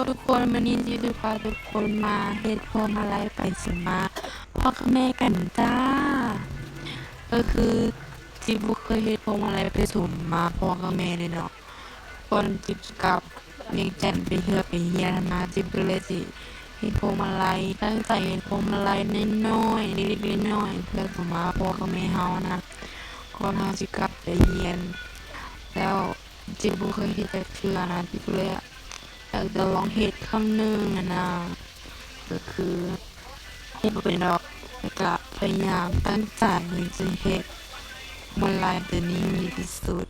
ทุกคนวันนี้จะพาทุกคนมาเฮ็ดพวงมาลัยไปสมาพ่อกับแม่กันจ้าก็คือจิบุเคยเฮ็ดพวงมาลัยไปสมมาพ่อกับแม่เลยเนาะก่อนจิบกับเมียงจันไปเฮือไปเฮียนมาจิบก็เลยสิเฮ็ดพวงมาลัยตั้งใจเฮ็ดพวงมาลัยน้อยๆเล็กๆน้อยๆเพื่อสมมาพ่อกับแม่เฮานะก่อนเฮาสิกลับไปเฮียนแล้วจิบุเคยเฮ็ดจักเทื่อนะจิบเลยอยากจะลองเฮ็ดครั้งหนึ่งนะก็คือเฮ็ดบ่เป็นดอกแล้วก็พยายามตั้งใจจะเฮ็ดมาลัยตัวนี้ดีที่สุด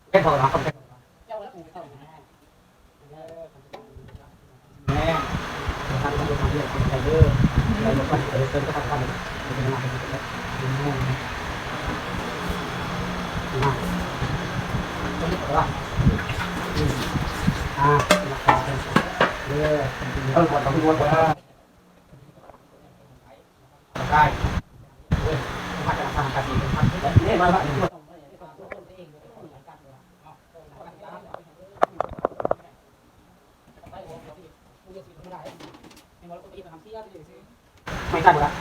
แค่พอแล้วครับแม่ทำทำเรื่องใจเยอะเราลงมาเติมก็ทำเป็นงานเป็นแม่มาตรงนี้ก็ว่าราคาเป็นเรื่องปวดต้องปวดว่าได้มาจากทางการดีเป็นพันนี่มาละไม่ได้หมดละ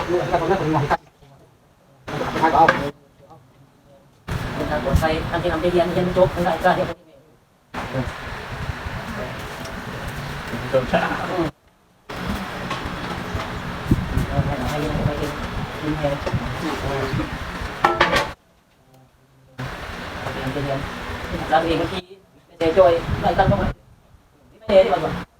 เรื่องการตรงนั้นผมมองกันไม่ก็เอาการกดไฟการที่ทำเรียนจบไม่ได้ก็ได้จบช้าให้เรียนเราเองบางทีเจอจอยไม่ตั้งก็ไม่ได้ดีกว่า